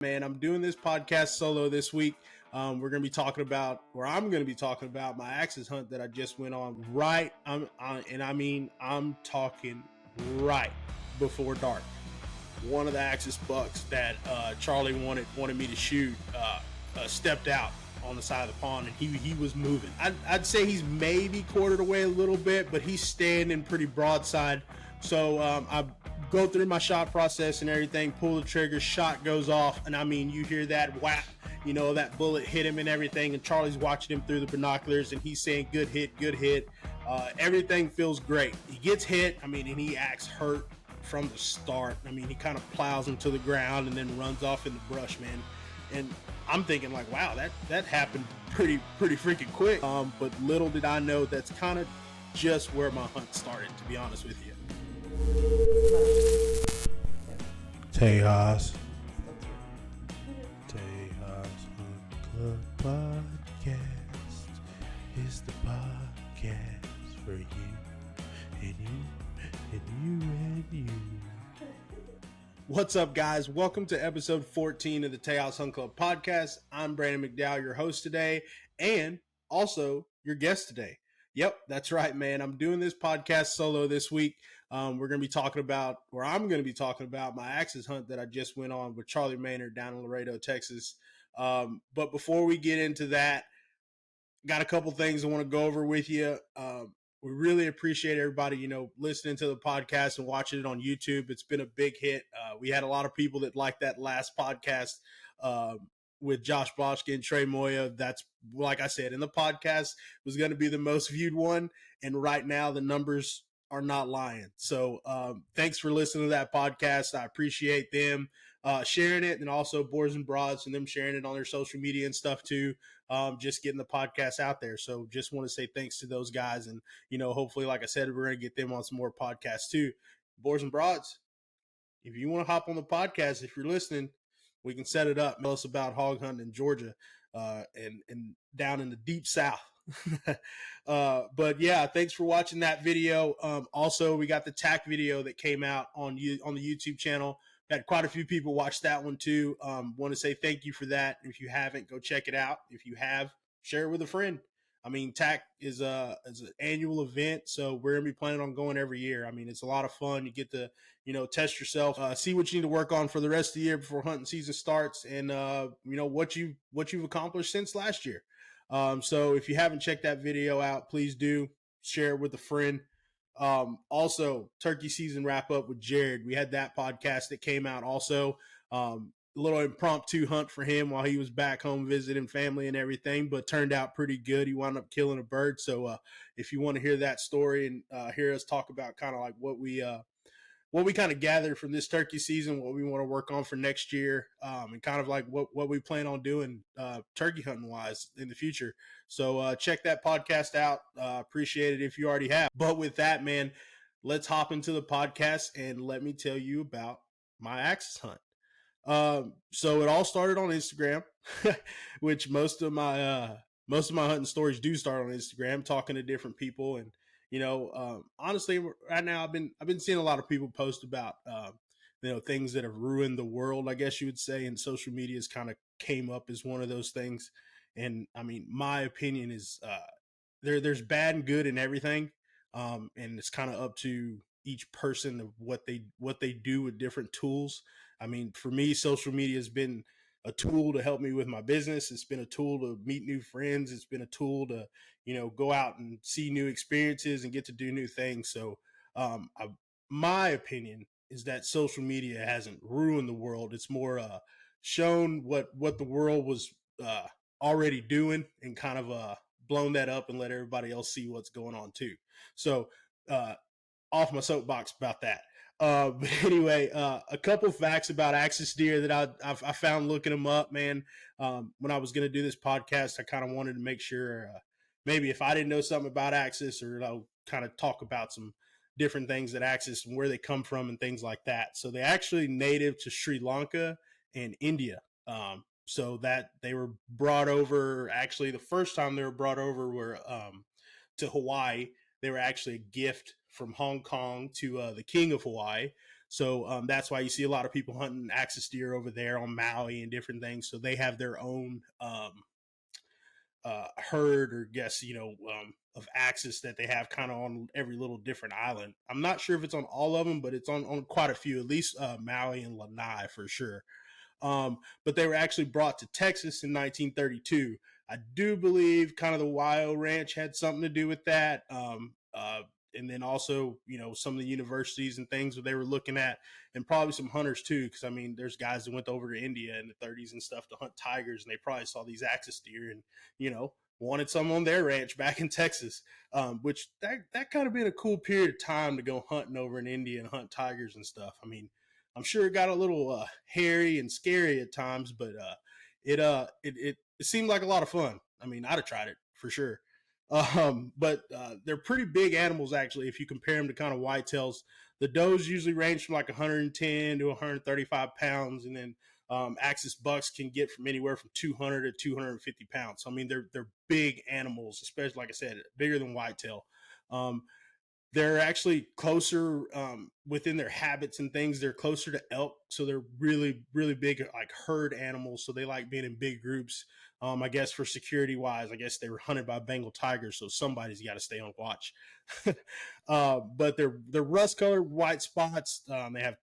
Man, I'm doing this podcast solo this week. I'm going to be talking about my axis hunt that I just went on. I'm talking right before dark. One of the axis bucks that Charlie wanted me to shoot stepped out on the side of the pond, and he was moving. I'd say he's maybe quartered away a little bit, but he's standing pretty broadside. So I go through my shot process and everything, pull the trigger, shot goes off, and I mean, you hear that whap, that bullet hit him and everything, and Charlie's watching him through the binoculars, and he's saying, good hit, good hit. Everything feels great. He gets hit, and he acts hurt from the start. He kind of plows him to the ground and then runs off in the brush, man. And I'm thinking like, wow, that happened pretty freaking quick. But little did I know that's kind of just where my hunt started, to be honest with you. Tejas Hunt Club Podcast is the podcast for you and you and you and you. What's up, guys? Welcome to episode 14 of the Tejas Hunt Club Podcast. I'm Brandon McDowell, your host today, and also your guest today. Yep, that's right, man. I'm doing this podcast solo this week. I'm going to be talking about my axis hunt that I just went on with Charlie Maynard down in Laredo, Texas. But before we get into that, got a couple things I want to go over with you. We really appreciate everybody, listening to the podcast and watching it on YouTube. It's been a big hit. We had a lot of people that liked that last podcast with Josh Boschke and Trey Moya. That's, like I said, in the podcast was going to be the most viewed one. And right now the numbers are not lying. So thanks for listening to that podcast. I appreciate them sharing it, and also Boards and Broads and them sharing it on their social media and stuff too. Just getting the podcast out there. So just want to say thanks to those guys. And, hopefully, like I said, we're going to get them on some more podcasts too. Boards and Broads, if you want to hop on the podcast, if you're listening, we can set it up. Tell us about hog hunting in Georgia and down in the deep South. But yeah, thanks for watching that video. Also, we got the TAC video that came out on the YouTube channel. Had quite a few people watch that one too. Want to say thank you for that. If you haven't, go check it out. If you have, share it with a friend. TAC is an annual event, so we're gonna be planning on going every year. It's a lot of fun. You get to, test yourself, see what you need to work on for the rest of the year before hunting season starts, and what you've accomplished since last year. So if you haven't checked that video out, please do share it with a friend. Also, turkey season wrap up with Jared. We had that podcast that came out also. A little impromptu hunt for him while he was back home visiting family and everything, but turned out pretty good. He wound up killing a bird. So if you want to hear that story and hear us talk about kind of like what we kind of gathered from this turkey season, what we want to work on for next year, and kind of like what we plan on doing turkey hunting wise in the future. So check that podcast out. Appreciate it if you already have. But with that, man, let's hop into the podcast and let me tell you about my axis hunt. So it all started on Instagram, which most of my hunting stories do start on Instagram, talking to different people. And honestly, right now I've been seeing a lot of people post about things that have ruined the world, I guess you would say, and social media has kind of came up as one of those things. And my opinion is there's bad and good in everything, and it's kind of up to each person of what they do with different tools. For me, social media has been a tool to help me with my business. It's been a tool to meet new friends. It's been a tool to, go out and see new experiences and get to do new things. So my opinion is that social media hasn't ruined the world. It's more shown what the world was already doing, and kind of blown that up and let everybody else see what's going on too. So off my soapbox about that. But anyway, a couple facts about axis deer that I found looking them up, man. When I was going to do this podcast, I kind of wanted to make sure maybe if I didn't know something about axis, or kind of talk about some different things that axis and where they come from and things like that. So they actually native to Sri Lanka and India. So that they were brought over, actually the first time they were brought over were to Hawaii. They were actually a gift from Hong Kong to the king of Hawaii. So that's why you see a lot of people hunting axis deer over there on Maui and different things. So they have their own herd or guess of axis that they have kind of on every little different island. I'm not sure if it's on all of them, but it's on quite a few, at least Maui and Lanai for sure. But they were actually brought to Texas in 1932. I do believe kind of the Wyo Ranch had something to do with that. And then also, some of the universities and things that they were looking at, and probably some hunters too. Because I mean, there's guys that went over to India in the 30s and stuff to hunt tigers, and they probably saw these axis deer and wanted some on their ranch back in Texas. Which that kind of been a cool period of time to go hunting over in India and hunt tigers and stuff. I mean, I'm sure it got a little hairy and scary at times, but it seemed like a lot of fun. I mean, I'd have tried it for sure. But they're pretty big animals actually. If you compare them to kind of whitetails, the does usually range from like 110 to 135 pounds, and then axis bucks can get from anywhere from 200 to 250 pounds. So I mean, they're big animals, especially like I said, bigger than whitetail. They're actually closer within their habits and things. They're closer to elk, so they're really, really big, like herd animals. So they like being in big groups. I guess for security wise, I guess they were hunted by Bengal tigers, so somebody's got to stay on watch. But they're rust colored, white spots. They have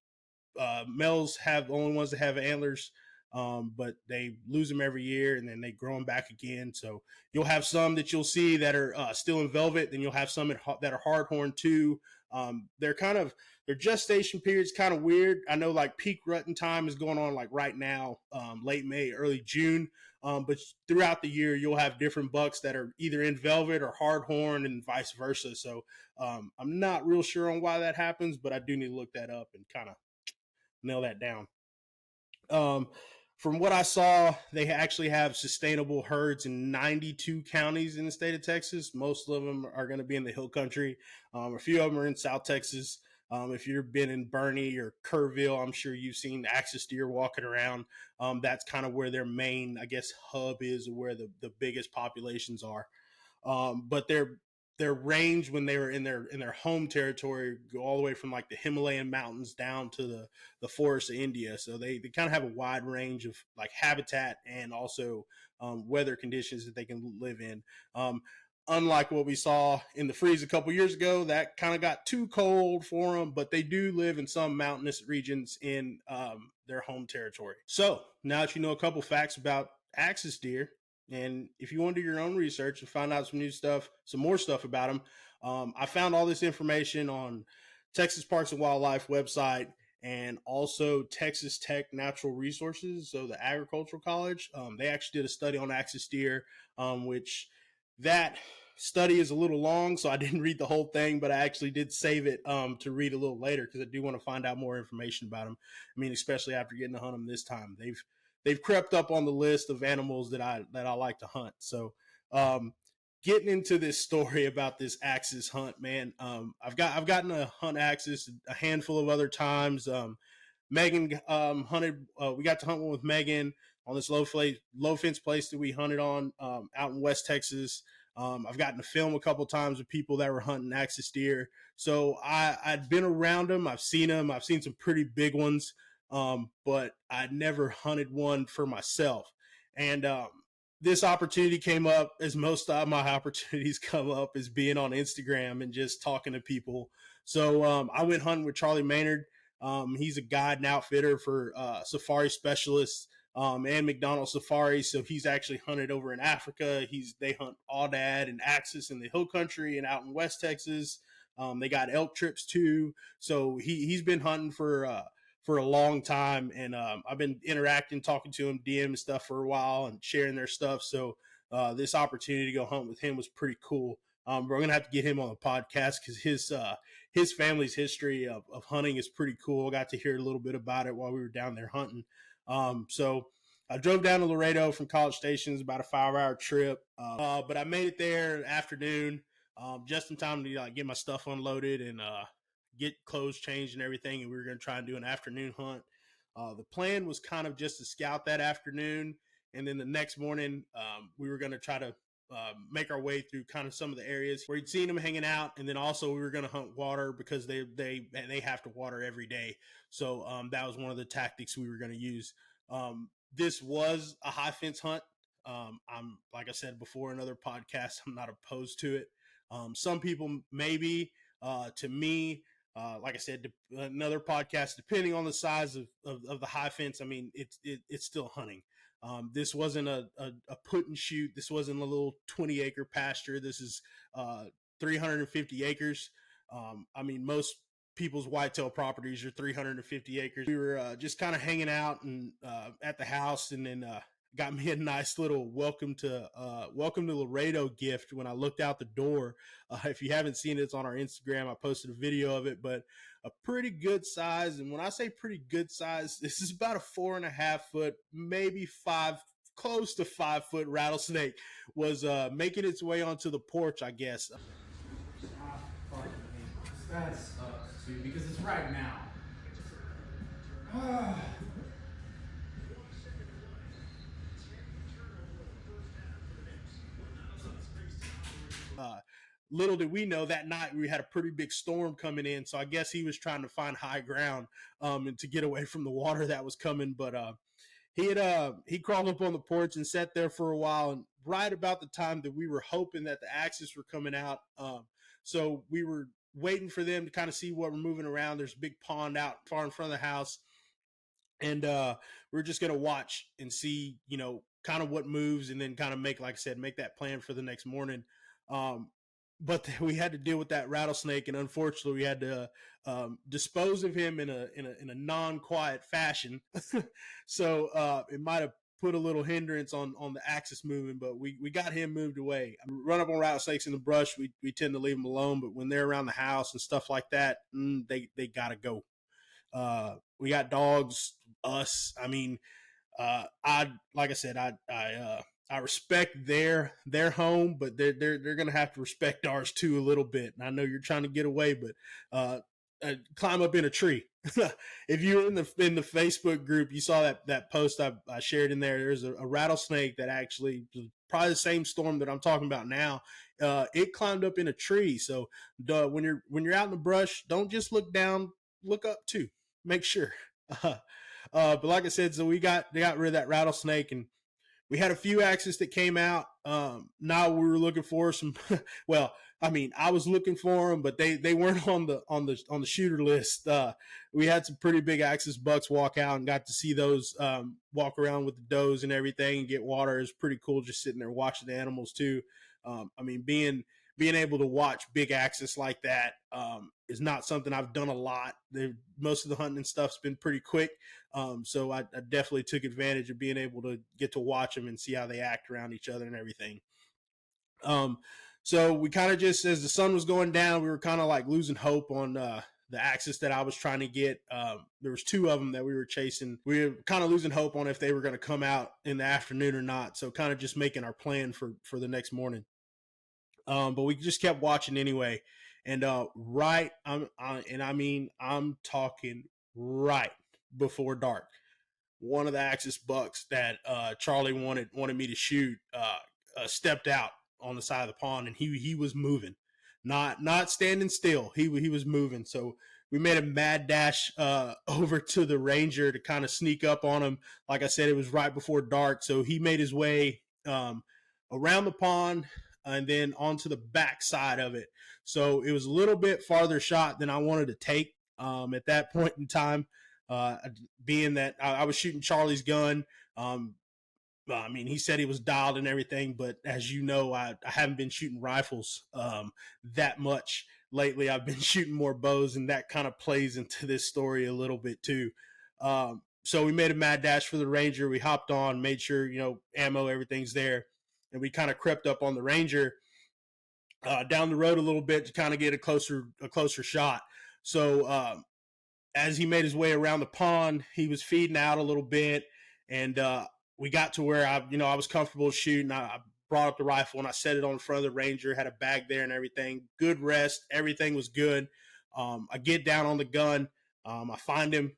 males have the only ones that have antlers. But they lose them every year and then they grow them back again. So you'll have some that you'll see that are still in velvet. Then you'll have some that are hardhorn too. Their gestation period is kind of weird. I know like peak rutting time is going on like right now, late May, early June. But throughout the year, you'll have different bucks that are either in velvet or hardhorn and vice versa. So I'm not real sure on why that happens, but I do need to look that up and kind of nail that down. From what I saw, they actually have sustainable herds in 92 counties in the state of Texas. Most of them are going to be in the hill country. A few of them are in South Texas. If you've been in Bernie or Kerrville, I'm sure you've seen axis deer walking around. That's kind of where their main, I guess, hub is, or where the biggest populations are. But their range when they were in their home territory go all the way from like the Himalayan mountains down to the forests of India. So they kind of have a wide range of like habitat and also weather conditions that they can live in. Unlike what we saw in the freeze a couple years ago, that kind of got too cold for them, but they do live in some mountainous regions in their home territory. So now that you know a couple facts about axis deer, and if you want to do your own research and find out some more stuff about them, I found all this information on Texas Parks and Wildlife website and also Texas Tech Natural Resources, so the agricultural college. They actually did a study on axis deer, which that study is a little long, so I didn't read the whole thing, but I actually did save it to read a little later because I do want to find out more information about them. I mean, especially after getting to hunt them this time, they've crept up on the list of animals that I like to hunt. So, getting into this story about this axis hunt, man, I've gotten to hunt axis a handful of other times. Megan hunted. We got to hunt one with Megan on this low fence place that we hunted on out in West Texas. I've gotten to film a couple times with people that were hunting axis deer. So I'd been around them. I've seen them. I've seen some pretty big ones, but I'd never hunted one for myself. And this opportunity came up, as most of my opportunities come up, is being on Instagram and just talking to people. So I went hunting with Charlie Maynard. He's a guide and outfitter for safari specialists and McDonald Safari. So he's actually hunted over in Africa. They hunt aoudad and axis in the hill country and out in West Texas. They got elk trips too. So he's been hunting for a long time, and I've been interacting, talking to him, DM and stuff for a while, and sharing their stuff. So this opportunity to go hunt with him was pretty cool. We're gonna have to get him on the podcast because his family's history of hunting is pretty cool. I got to hear a little bit about it while we were down there hunting. So I drove down to Laredo from College Station. It's about a 5-hour trip, but I made it there in the afternoon, just in time to get my stuff unloaded and get clothes changed and everything. And we were going to try and do an afternoon hunt. The plan was kind of just to scout that afternoon, and then the next morning we were going to try to make our way through kind of some of the areas where you'd seen them hanging out, and then also we were going to hunt water because they have to water every day. So that was one of the tactics we were going to use. This was a high fence hunt. I'm, like I said before in other podcasts, I'm not opposed to it. Some people maybe. To me, like I said, another podcast, depending on the size of the high fence, I mean, it's still hunting. This wasn't a put and shoot. This wasn't a little 20-acre pasture. This is 350 acres. I mean, most people's whitetail properties are 350 acres. We were just kind of hanging out and at the house, and then got me a nice little welcome to Laredo gift when I looked out the door. If you haven't seen it, it's on our Instagram. I posted a video of it, but a pretty good size. And when I say pretty good size, this is about a 4.5 foot, maybe close to 5 foot rattlesnake was making its way onto the porch, I guess. That sucks too, because it's right now. Little did we know that night we had a pretty big storm coming in, so I guess he was trying to find high ground and to get away from the water that was coming. But he crawled up on the porch and sat there for a while, and right about the time that we were hoping that the axis were coming out, so we were waiting for them to kind of see what we're moving around. There's a big pond out far in front of the house, and we're just gonna watch and see, kind of what moves, and then kind of make, like I said, make that plan for the next morning. But we had to deal with that rattlesnake, and unfortunately, we had to dispose of him in a non-quiet fashion. So it might have put a little hindrance on the axis moving, but we got him moved away. Run up on rattlesnakes in the brush, we tend to leave them alone, but when they're around the house and stuff like that, they gotta go. We got dogs, us. I mean, like I said, I respect their home, but they're gonna have to respect ours too a little bit. And I know you're trying to get away, but climb up in a tree. If you were in the Facebook group, you saw that post I shared in there. There's a rattlesnake that actually, probably the same storm that I'm talking about now. It climbed up in a tree. So when you're out in the brush, don't just look down, look up too. Make sure. But like I said, so they got rid of that rattlesnake, and we had a few axes that came out. Now we were looking for some. Well, I mean, I was looking for them, but they weren't on the shooter list. We had some pretty big axis bucks walk out, and got to see those walk around with the does and everything and get water. It was pretty cool just sitting there watching the animals too. I mean, being able to watch big axis like that is not something I've done a lot. Most of the hunting and stuff's been pretty quick. So I definitely took advantage of being able to get to watch them and see how they act around each other and everything. So we kind of just, as the sun was going down, we were kind of like losing hope on the axis that I was trying to get. There was two of them that we were chasing. We were kind of losing hope on if they were going to come out in the afternoon or not. So kind of just making our plan for the next morning. But we just kept watching anyway. And I'm talking right before dark, one of the axis bucks that Charlie wanted me to shoot stepped out on the side of the pond, and he was moving, not standing still. He was moving. So we made a mad dash over to the ranger to kind of sneak up on him. Like I said, it was right before dark, so he made his way around the pond and then onto the back side of it. So it was a little bit farther shot than I wanted to take at that point in time, being that I was shooting Charlie's gun. I mean, he said he was dialed and everything, but as you know, I haven't been shooting rifles that much lately. I've been shooting more bows, and that kind of plays into this story a little bit too. So we made a mad dash for the Ranger. We hopped on, made sure, ammo, everything's there. And we kind of crept up on the Ranger down the road a little bit to kind of get a closer shot. So as he made his way around the pond, he was feeding out a little bit, and we got to where I was comfortable shooting. I brought up the rifle and I set it on front of the Ranger, had a bag there and everything. Good rest, everything was good. I get down on the gun. I find him.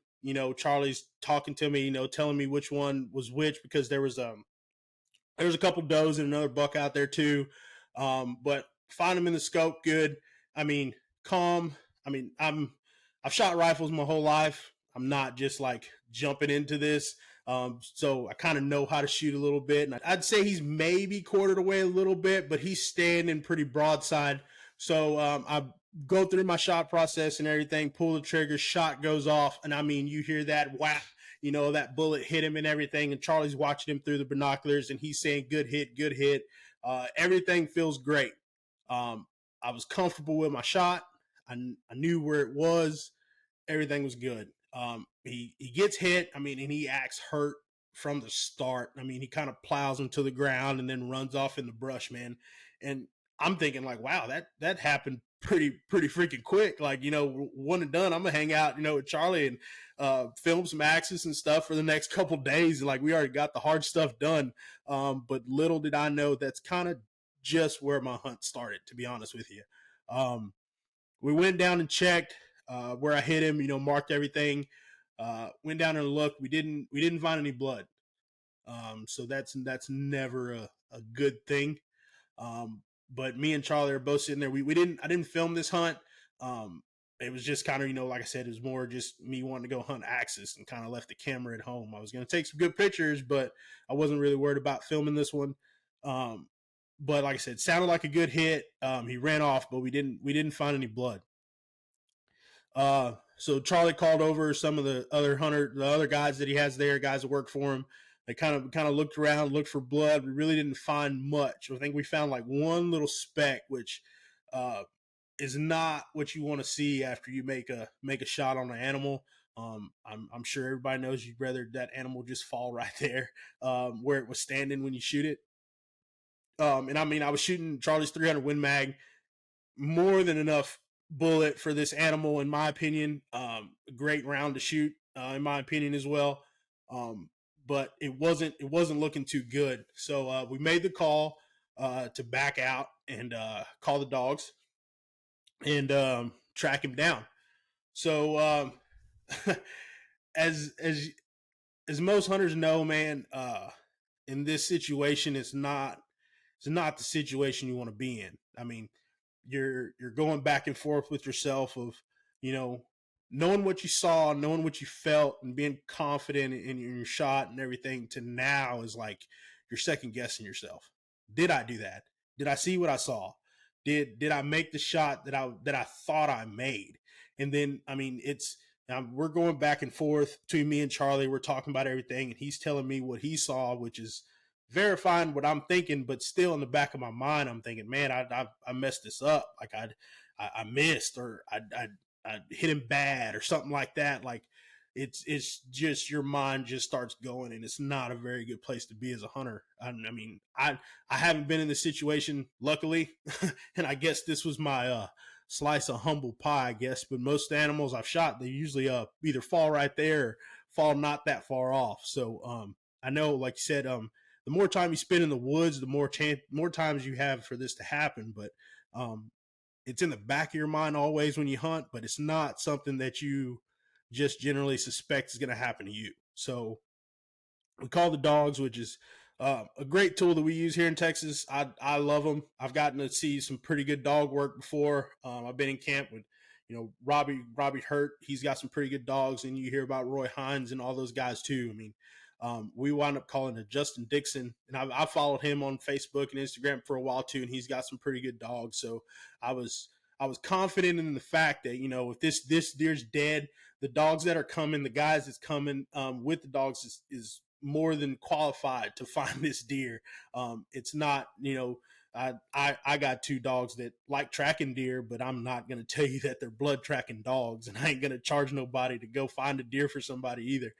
Charlie's talking to me, telling me which one was which, because there was There's a couple does and another buck out there too. But find them in the scope good. I mean, calm. I mean, I've shot rifles my whole life. I'm not just like jumping into this. So I kind of know how to shoot a little bit. And I'd say he's maybe quartered away a little bit, but he's standing pretty broadside. So I go through my shot process and everything, pull the trigger, shot goes off. And I mean, you hear that whap, that bullet hit him and everything. And Charlie's watching him through the binoculars and he's saying, good hit, good hit. Everything feels great. I was comfortable with my shot. I knew where it was. Everything was good. He gets hit. I mean, and he acts hurt from the start. I mean, he kind of plows him to the ground and then runs off in the brush, man. And I'm thinking like, wow, that happened pretty freaking quick. Like, one and done. I'm gonna hang out, with Charlie and film some axes and stuff for the next couple days. And like, we already got the hard stuff done. But little did I know that's kind of just where my hunt started, to be honest with you. We went down and checked where I hit him, marked everything. Went down and looked. We didn't find any blood. So that's never a good thing. But me and Charlie are both sitting there. I didn't film this hunt. It was just kind of, like I said, it was more just me wanting to go hunt axis and kind of left the camera at home. I was going to take some good pictures, but I wasn't really worried about filming this one. But like I said, it sounded like a good hit. He ran off, but we didn't find any blood. So Charlie called over some of the other guys that he has there, guys that work for him. They kind of looked around, looked for blood. We really didn't find much. I think we found like one little speck, which is not what you want to see after you make a shot on an animal. I'm sure everybody knows you'd rather that animal just fall right there where it was standing when you shoot it. And I mean, I was shooting Charlie's 300 Win Mag, more than enough bullet for this animal, in my opinion. A great round to shoot, in my opinion as well. But it wasn't looking too good. So we made the call to back out and call the dogs and track him down. So as most hunters know, man, in this situation, it's not the situation you want to be in. I mean, you're going back and forth with yourself of, knowing what you saw, knowing what you felt, and being confident in your shot and everything, to now is like you're second guessing yourself. Did I do that? Did I see what I saw? Did I make the shot that I thought I made? And then, I mean, we're going back and forth between me and Charlie. We're talking about everything, and he's telling me what he saw, which is verifying what I'm thinking, but still in the back of my mind, I'm thinking, man, I messed this up. Like I missed, or I hit him bad or something like that. Like it's just, your mind just starts going, and it's not a very good place to be as a hunter. I mean, I haven't been in this situation, luckily. And I guess this was my slice of humble pie, I guess. But most animals I've shot, they usually either fall right there or fall not that far off. So I know, like you said, the more time you spend in the woods, the more times you have for this to happen. But it's in the back of your mind always when you hunt, but it's not something that you just generally suspect is going to happen to you. So we call the dogs, which is a great tool that we use here in Texas. I love them. I've gotten to see some pretty good dog work before. I've been in camp with, Robbie Hurt. He's got some pretty good dogs, and you hear about Roy Hines and all those guys too. I mean, we wound up calling it Justin Dixon, and I followed him on Facebook and Instagram for a while too, and he's got some pretty good dogs. So I was confident in the fact that, if this deer's dead, the dogs that are coming, the guys that's coming with the dogs is more than qualified to find this deer. It's not, I got two dogs that like tracking deer, but I'm not going to tell you that they're blood tracking dogs, and I ain't going to charge nobody to go find a deer for somebody either.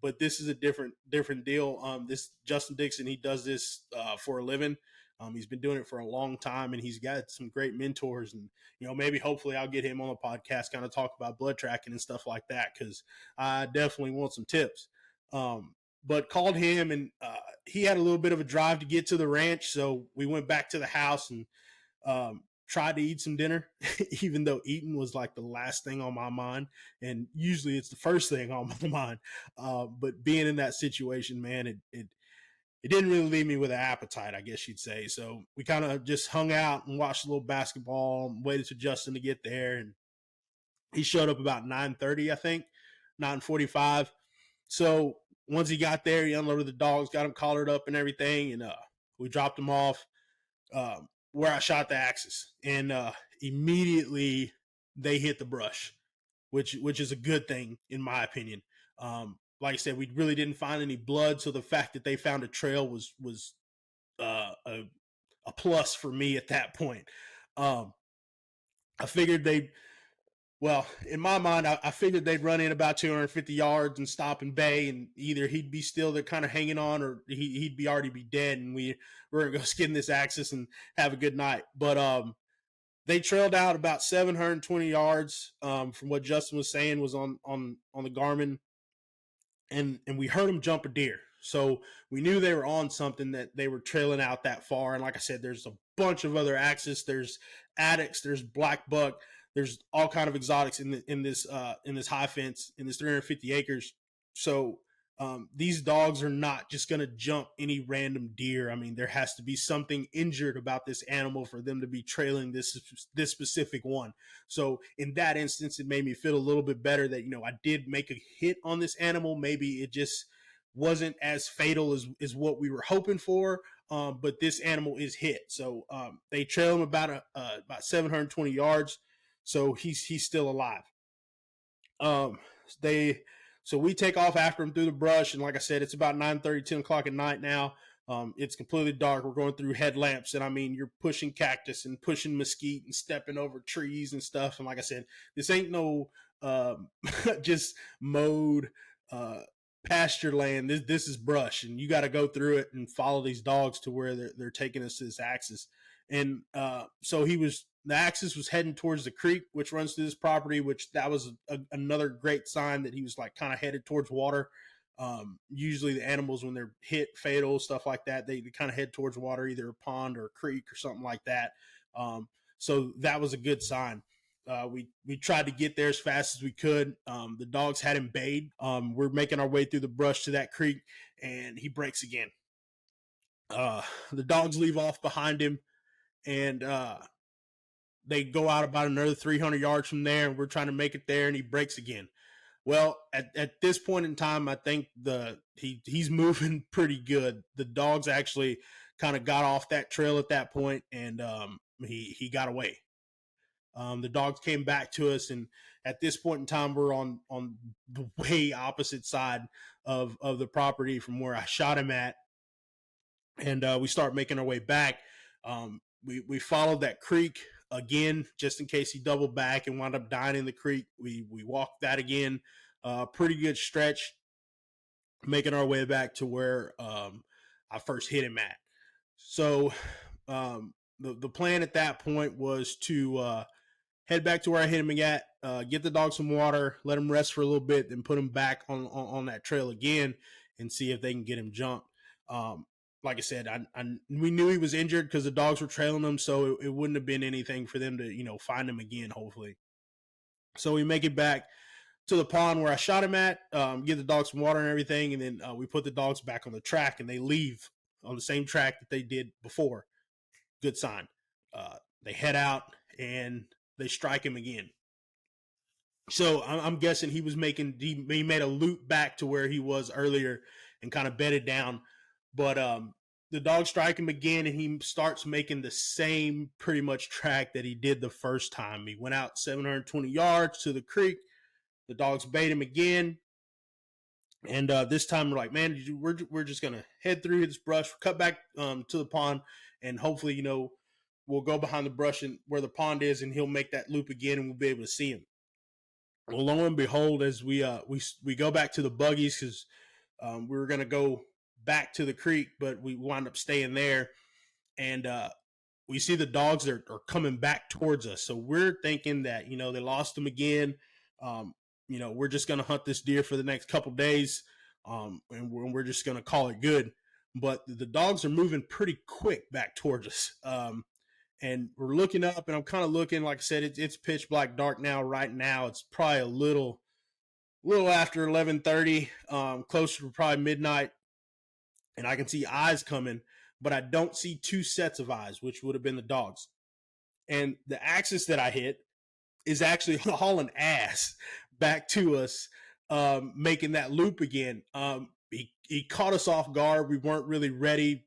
But this is a different deal. This Justin Dixon, he does this for a living. He's been doing it for a long time, and he's got some great mentors, and, maybe hopefully I'll get him on the podcast, kind of talk about blood tracking and stuff like that, because I definitely want some tips. But called him, and he had a little bit of a drive to get to the ranch. So we went back to the house and tried to eat some dinner, even though eating was like the last thing on my mind. And usually it's the first thing on my mind. But being in that situation, man, it didn't really leave me with an appetite, I guess you'd say. So we kind of just hung out and watched a little basketball and waited for Justin to get there. And he showed up about 9:30, I think, 9:45. So once he got there, he unloaded the dogs, got them collared up and everything. And we dropped them off where I shot the axis. And immediately they hit the brush, which is a good thing in my opinion. Like I said, we really didn't find any blood, so the fact that they found a trail was a plus for me at that point. I figured in my mind, I figured they'd run in about 250 yards and stop and bay, and either he'd be still there kind of hanging on, or he'd be already be dead, and we're gonna go skin this axis and have a good night. But they trailed out about 720 yards from what Justin was saying was on the Garmin, and we heard them jump a deer. So we knew they were on something, that they were trailing out that far. And like I said, there's a bunch of other axis. There's addicts. There's black buck. There's all kind of exotics in this high fence, in this 350 acres. So these dogs are not just going to jump any random deer. I mean, there has to be something injured about this animal for them to be trailing this specific one. So in that instance, it made me feel a little bit better that, I did make a hit on this animal. Maybe it just wasn't as fatal as what we were hoping for. But this animal is hit. So they trail him about 720 yards. So he's still alive. So we take off after him through the brush, and like I said, it's about 9:30, 10 o'clock at night now. It's completely dark. We're going through headlamps, and I mean, you're pushing cactus and pushing mesquite and stepping over trees and stuff. And like I said, this ain't no just mowed pasture land. This is brush, and you got to go through it and follow these dogs to where they're taking us to this axis. And so the axis was heading towards the creek, which runs through this property, which that was another great sign that he was like kind of headed towards water. Usually the animals, when they're hit fatal, stuff like that, they kind of head towards water, either a pond or a creek or something like that. So that was a good sign. We tried to get there as fast as we could. The dogs had him bayed. We're making our way through the brush to that creek, and he breaks again. The dogs leave off behind him, and they go out about another 300 yards from there, and we're trying to make it there, and he breaks again. Well, at this point in time, I think he's moving pretty good. The dogs actually kind of got off that trail at that point, and he got away. The dogs came back to us, and at this point in time, we're on the way opposite side of the property from where I shot him at, and we start making our way back. We followed that creek again, just in case he doubled back and wound up dying in the creek. We walked that again, pretty good stretch, making our way back to where I first hit him at. So the plan at that point was to head back to where I hit him at, get the dog some water, let him rest for a little bit, then put him back on that trail again and see if they can get him jumped. Like I said, we knew he was injured because the dogs were trailing him, so it wouldn't have been anything for them to, find him again, hopefully. So we make it back to the pond where I shot him at, give the dogs some water and everything, and then we put the dogs back on the track, and they leave on the same track that they did before. Good sign. They head out, and they strike him again. So I'm guessing he made a loop back to where he was earlier and kind of bedded down. But the dogs strike him again, and he starts making the same pretty much track that he did the first time. He went out 720 yards to the creek. The dogs bait him again. And this time we're like, man, we're just going to head through this brush, cut back to the pond, and hopefully, we'll go behind the brush and where the pond is, and he'll make that loop again, and we'll be able to see him. Well, lo and behold, as we go back to the buggies, because we were going to go back to the creek, but we wound up staying there, and we see the dogs are coming back towards us. So we're thinking that, they lost them again. We're just going to hunt this deer for the next couple days, and we're just going to call it good. But the dogs are moving pretty quick back towards us. And we're looking up, and I'm kind of looking, like I said, it's pitch black dark now. Right now, it's probably a little after 11:30, closer to probably midnight. and I can see eyes coming, but I don't see two sets of eyes, which would have been the dogs. And the axis that I hit is actually hauling ass back to us, making that loop again. He caught us off guard. We weren't really ready,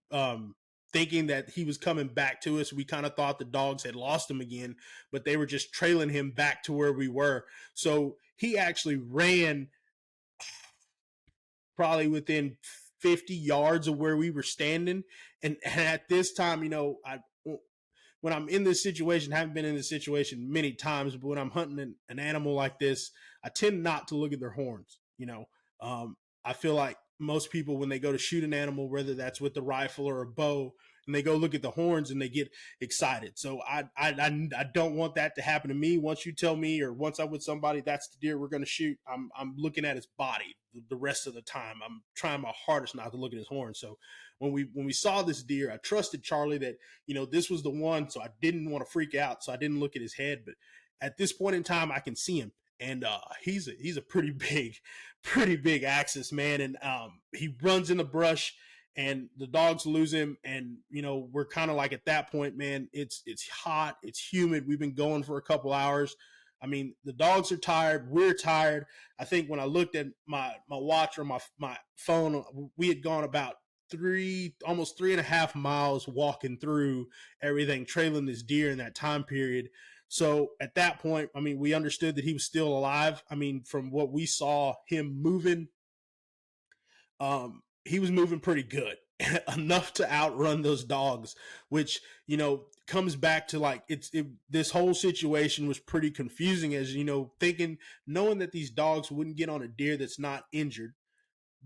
thinking that he was coming back to us. We kind of thought the dogs had lost him again, but they were just trailing him back to where we were. So he actually ran probably within 50 yards of where we were standing. And at this time, when I'm in this situation, haven't been in this situation many times, but when I'm hunting an animal like this, I tend not to look at their horns. I feel like most people, when they go to shoot an animal, whether that's with the rifle or a bow, and they go look at the horns and they get excited. So I don't want that to happen to me. Once you tell me, or once I'm with somebody, that's the deer we're going to shoot, I'm looking at his body the rest of the time. I'm trying my hardest not to look at his horns. So when we saw this deer, I trusted Charlie that this was the one. So I didn't want to freak out. So I didn't look at his head. But at this point in time, I can see him, and he's a pretty big axis, man. And he runs in the brush, and the dogs lose him. And we're kind of like, at that point, man, it's hot, it's humid. We've been going for a couple hours. I mean, the dogs are tired. We're tired. I think when I looked at my watch or my phone, we had gone about almost 3.5 miles walking through everything, trailing this deer in that time period. So at that point, I mean, we understood that he was still alive. I mean, from what we saw him moving, he was moving pretty good, enough to outrun those dogs, which comes back to like this whole situation was pretty confusing, as knowing that these dogs wouldn't get on a deer that's not injured,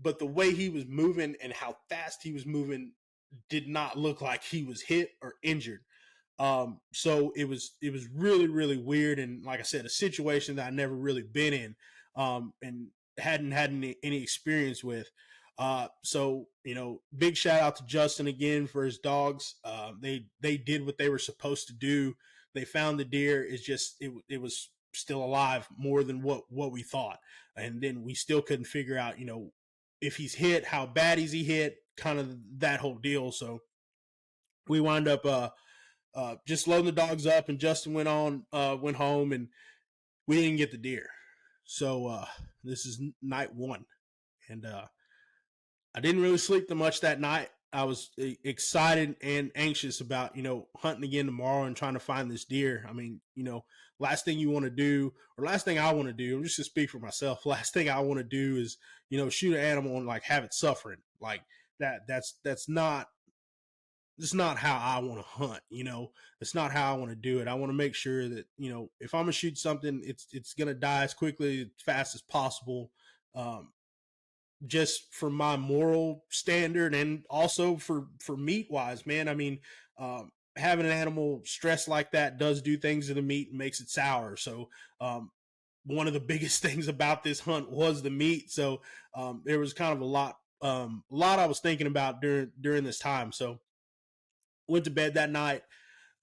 but the way he was moving and how fast he was moving did not look like he was hit or injured. So it was really, really weird. And like I said, a situation that I never really been in, and hadn't had any experience with. So big shout out to Justin again for his dogs. They did what they were supposed to do. They found the deer. It's just, it was still alive more than what we thought. And then we still couldn't figure out, if he's hit, how bad is he hit, kind of that whole deal. So we wound up, just loading the dogs up, and Justin went home, and we didn't get the deer. So this is night one, and I didn't really sleep too much that night. I was excited and anxious about hunting again tomorrow and trying to find this deer. I mean, last thing you want to do, or last thing I want to do, just to speak for myself, last thing I want to do is shoot an animal and like have it suffering like that. That's not how I want to hunt. It's not how I want to do it. I want to make sure that if I'm gonna shoot something, it's gonna die as quickly, as fast as possible, just for my moral standard, and also for meat wise, man. I mean, having an animal stressed like that does do things to the meat and makes it sour. So one of the biggest things about this hunt was the meat. So there was kind of a lot I was thinking about during this time. So went to bed that night,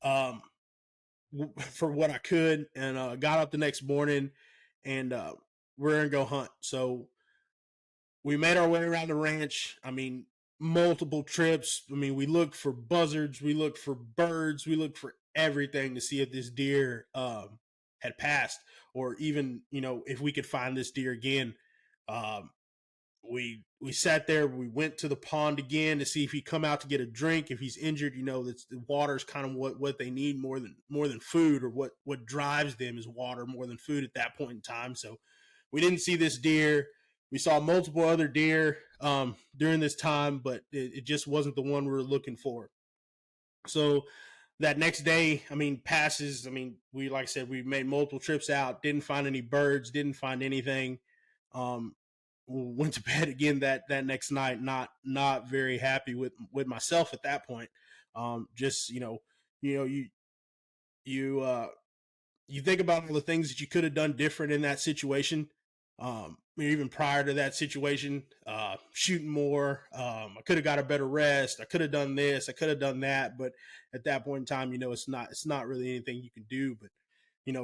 um, for what I could, and got up the next morning, and we're gonna go hunt. So we made our way around the ranch. I mean, multiple trips. I mean, we looked for buzzards, we looked for birds, we looked for everything to see if this deer had passed, or even if we could find this deer again. Um, we sat there. We went to the pond again to see if he'd come out to get a drink. If he's injured, that's the water's kind of what they need more than food, or what drives them is water more than food at that point in time. So we didn't see this deer. We saw multiple other deer during this time, but it just wasn't the one we were looking for. So that next day, I mean, passes. I mean, like I said, we made multiple trips out, didn't find any birds, didn't find anything. Um, went to bed again that next night, not very happy with myself at that point. Just you you think about all the things that you could have done different in that situation. Even prior to that situation, shooting more. I could have got a better rest. I could have done this. I could have done that. But at that point in time, it's not really anything you can do. But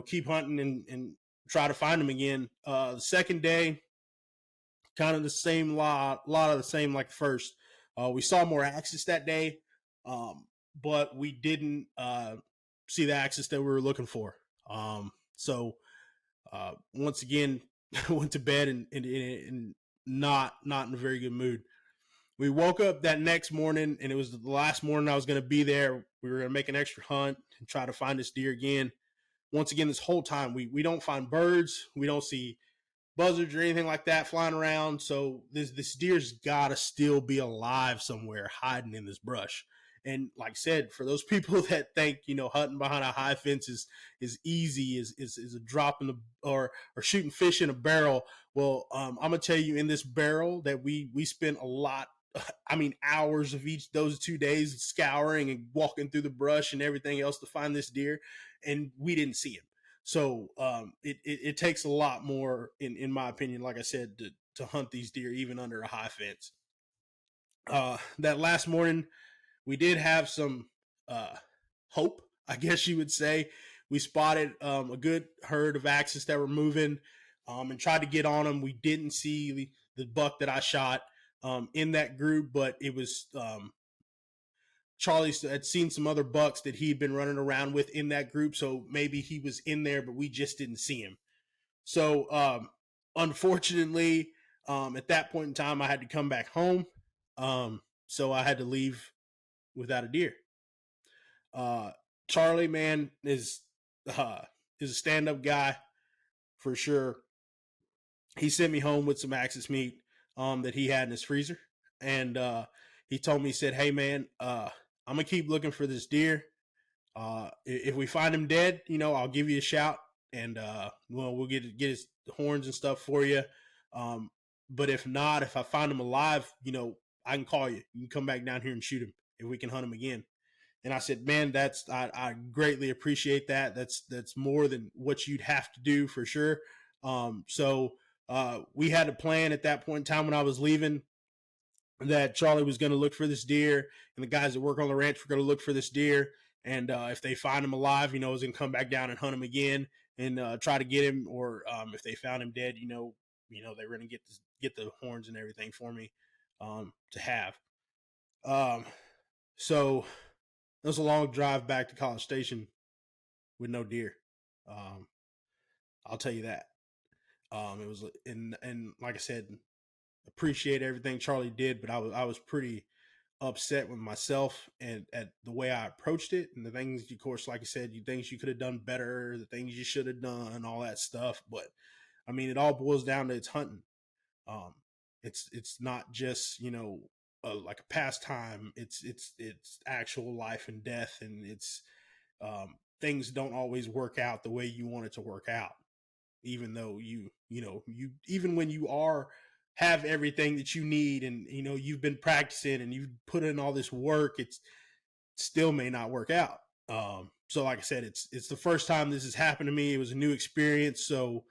keep hunting and try to find them again. The second day, kind of the same lot of the same like first. We saw more axis that day, but we didn't see the axis that we were looking for. So once again, went to bed and not in a very good mood. We woke up that next morning, and it was the last morning I was going to be there. We were going to make an extra hunt and try to find this deer again. Once again, this whole time, we don't find birds. We don't see buzzards or anything like that flying around. So this deer's got to still be alive somewhere, hiding in this brush. And like I said, for those people that think, hunting behind a high fence is easy, is a drop in the or shooting fish in a barrel. Well, I'm gonna tell you, in this barrel that we spent a lot, I mean, hours of those 2 days scouring and walking through the brush and everything else to find this deer, and we didn't see him. So it takes a lot more, in my opinion, like I said, to hunt these deer even under a high fence. That last morning, we did have some hope, I guess you would say. We spotted a good herd of axis that were moving, and tried to get on them. We didn't see the buck that I shot in that group, but it was Charlie had seen some other bucks that he'd been running around with in that group, so maybe he was in there, but we just didn't see him. So unfortunately, at that point in time, I had to come back home. So I had to leave without a deer. Charlie, man, is a stand-up guy for sure. He sent me home with some axis meat that he had in his freezer, and he told me, he said, "Hey, man, I'm gonna keep looking for this deer. If we find him dead, I'll give you a shout, and we'll get his horns and stuff for you. But if not, if I find him alive, I can call you. You can come back down here and shoot him if we can hunt him again." And I said, "Man, I greatly appreciate that. That's more than what you'd have to do for sure." So we had a plan at that point in time when I was leaving, that Charlie was going to look for this deer, and the guys that work on the ranch were going to look for this deer. And if they find him alive, I was going to come back down and hunt him again and try to get him. Or if they found him dead, they were going to get the horns and everything for me to have. So it was a long drive back to College Station with no deer. I'll tell you that. It was, and like I said, appreciate everything Charlie did, but I was pretty upset with myself and at the way I approached it, and the things, of course, like I said, things you could have done better, the things you should have done, all that stuff. But I mean, it all boils down to it's hunting. It's not just like a pastime. It's actual life and death, and it's things don't always work out the way you want it to work out. Even though you even when you have everything that you need, and you've been practicing and you've put in all this work, it still may not work out. So like I said, it's the first time this has happened to me. It was a new experience, so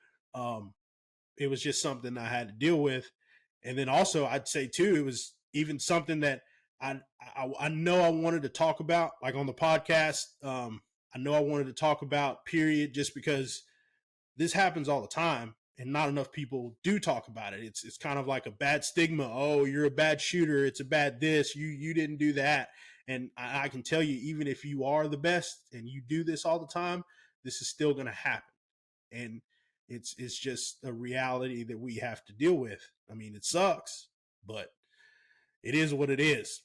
it was just something I had to deal with. And then also, I'd say too, it was even something that I know I wanted to talk about, like on the podcast. I know I wanted to talk about, period, just because this happens all the time and not enough people do talk about it. It's kind of like a bad stigma. Oh, you're a bad shooter. It's a bad this. You didn't do that. And I can tell you, even if you are the best and you do this all the time, this is still going to happen. And it's just a reality that we have to deal with. I mean, it sucks, but it is what it is.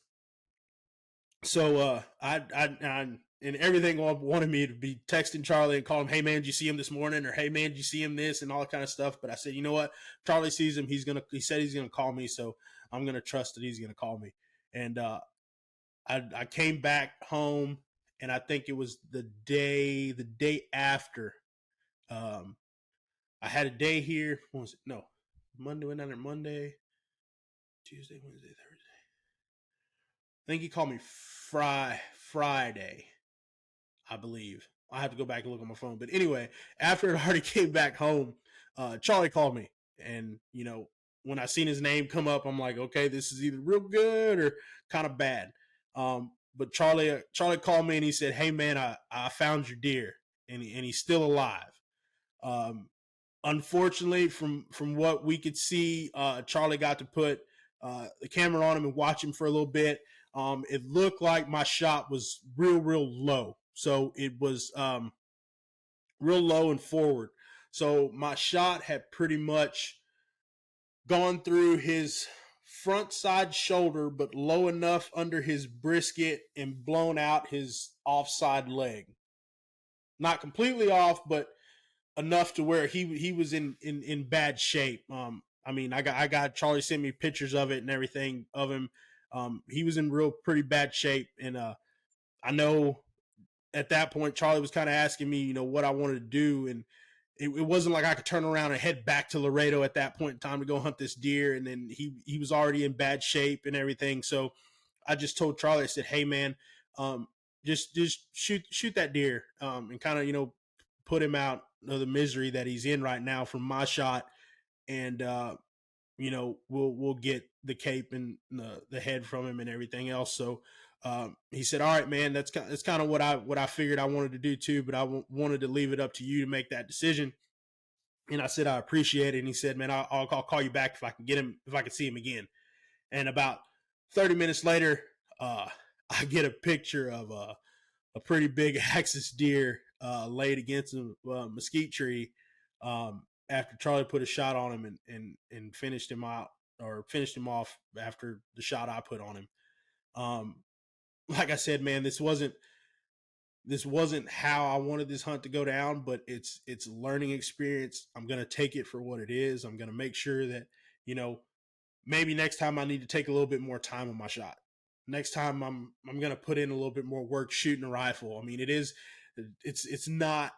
So I and everything wanted me to be texting Charlie and call him, "Hey man, did you see him this morning?" Or, "Hey man, did you see him this?" and all that kind of stuff. But I said, you know what? Charlie sees him. He said he's gonna call me, so I'm gonna trust that he's gonna call me. And I came back home, and I think it was the day after. I had a day here. What was it? No, Monday. Went down there Monday, Tuesday, Wednesday, Thursday. I think he called me Friday, I believe. I have to go back and look on my phone. But anyway, after it already came back home, Charlie called me. And, when I seen his name come up, I'm like, okay, this is either real good or kind of bad. But Charlie called me and he said, "Hey, man, I found your deer, and he's still alive." Unfortunately, from what we could see, Charlie got to put the camera on him and watch him for a little bit. It looked like my shot was real low. So it was real low and forward. So my shot had pretty much gone through his front side shoulder, but low enough under his brisket and blown out his offside leg. Not completely off, but enough to where he was in bad shape. I mean, I got Charlie sent me pictures of it and everything of him. He was in real pretty bad shape, and I know at that point Charlie was kind of asking me, what I wanted to do, and it wasn't like I could turn around and head back to Laredo at that point in time to go hunt this deer, and then he was already in bad shape and everything. So I just told Charlie, I said, "Hey man, just shoot that deer, and kind of put him out of the misery that he's in right now from my shot, and we'll get the cape and the head from him and everything else." So he said, "All right, man, that's kind of what I figured I wanted to do too, but I wanted to leave it up to you to make that decision." And I said, "I appreciate it." And he said, "Man, I'll call you back if I can get him, if I can see him again." And about 30 minutes later, I get a picture of a pretty big axis deer laid against a mesquite tree, after Charlie put a shot on him and finished him out, or finished him off after the shot I put on him. Like I said, man, this wasn't how I wanted this hunt to go down, but it's a learning experience. I'm gonna take it for what it is. I'm gonna make sure that maybe next time I need to take a little bit more time on my shot. Next time I'm gonna put in a little bit more work shooting a rifle. I mean, it's not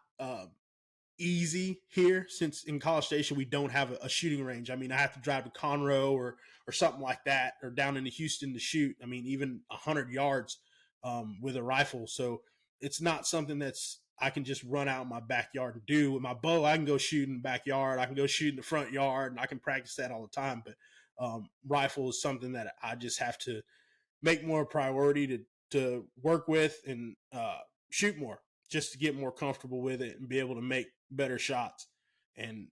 easy here, since in College Station we don't have a shooting range. I mean, I have to drive to Conroe or something like that, or down into Houston to shoot. I mean, even 100 yards with a rifle. So it's not something that's I can just run out in my backyard and do. With my bow, I can go shoot in the backyard, I can go shoot in the front yard, and I can practice that all the time. But rifle is something that I just have to make more priority to work with and shoot more, just to get more comfortable with it and be able to make better shots. And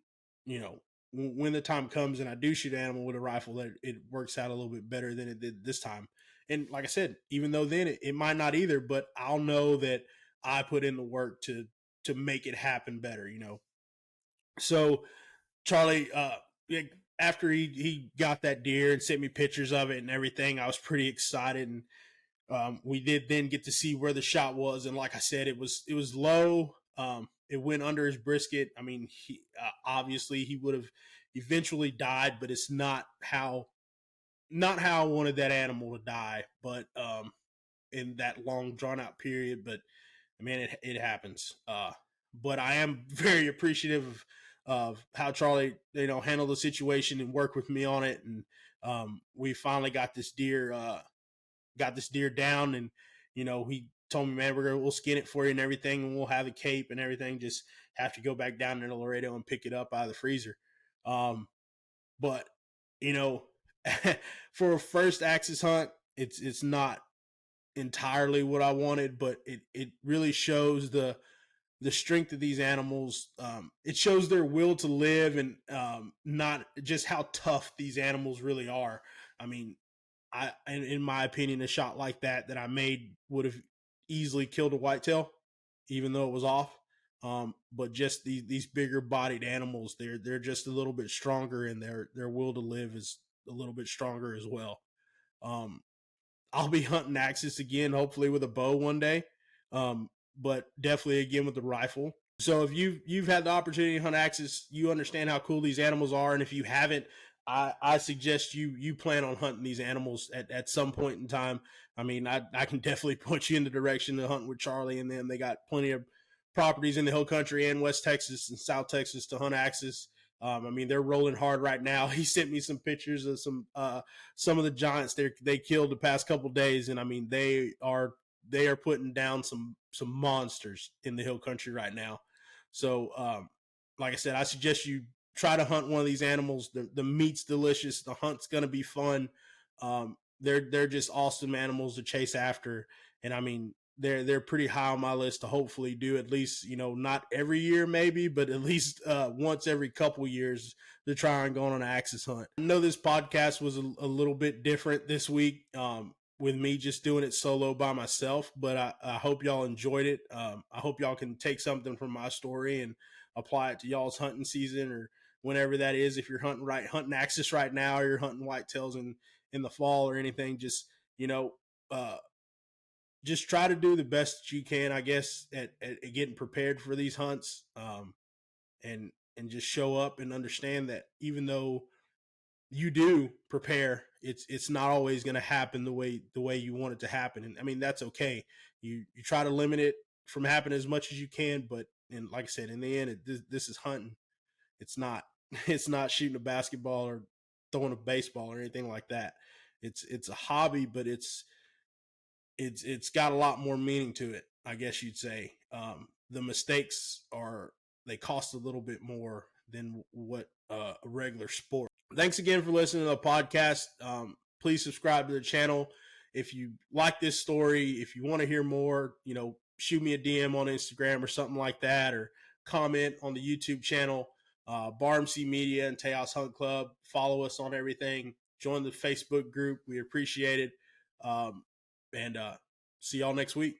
when the time comes and I do shoot an animal with a rifle, that it works out a little bit better than it did this time. And like I said, even though then it might not either, but I'll know that I put in the work to make it happen better. So Charlie, after he got that deer and sent me pictures of it and everything, I was pretty excited. And we did then get to see where the shot was. And like I said, it was low. It went under his brisket. I mean, he obviously he would have eventually died, but it's not how I wanted that animal to die, but in that long drawn out period. But I mean, it happens. But I am very appreciative of how Charlie, handled the situation and worked with me on it. And we finally got this deer down. And he told me, "Man, we'll skin it for you and everything, and we'll have a cape and everything. Just have to go back down to Laredo and pick it up out of the freezer." But for a first axis hunt, it's not entirely what I wanted, but it really shows the strength of these animals. It shows their will to live, and not just how tough these animals really are. I mean, in my opinion, a shot like that I made would have easily killed a whitetail, even though it was off. But just these bigger bodied animals, they're just a little bit stronger, and their will to live is a little bit stronger as well. I'll be hunting axis again, hopefully with a bow one day. But definitely again with the rifle. So if you've had the opportunity to hunt axis, you understand how cool these animals are. And if you haven't, I suggest you plan on hunting these animals at some point in time. I mean, I can definitely point you in the direction to hunt with Charlie and them. They got plenty of properties in the Hill Country and West Texas and South Texas to hunt axis. I mean, they're rolling hard right now. He sent me some pictures of some of the giants they killed the past couple days, and I mean, they are putting down some monsters in the Hill Country right now. So, like I said, I suggest you try to hunt one of these animals. The meat's delicious. The hunt's going to be fun. They're just awesome animals to chase after. And I mean, they're pretty high on my list to hopefully do at least, not every year maybe, but at least once every couple years to try and go on an axis hunt. I know this podcast was a little bit different this week, with me just doing it solo by myself, but I hope y'all enjoyed it. I hope y'all can take something from my story and apply it to y'all's hunting season, or whenever that is. If you're hunting axis right now, or you're hunting whitetails in the fall or anything, uh, just try to do the best you can, I guess, at getting prepared for these hunts, and just show up and understand that even though you do prepare, it's not always going to happen the way you want it to happen. And I mean, that's okay. You try to limit it from happening as much as you can, but, and like I said, in the end, this is hunting. It's not it's not shooting a basketball or throwing a baseball or anything like that. It's a hobby, but it's got a lot more meaning to it, I guess you'd say. The mistakes they cost a little bit more than what a regular sport. Thanks again for listening to the podcast. Please subscribe to the channel. If you like this story, if you want to hear more, shoot me a DM on Instagram or something like that, or comment on the YouTube channel, BarMC Media and Tejas Hunt Club. Follow us on everything. Join the Facebook group. We appreciate it. And see y'all next week.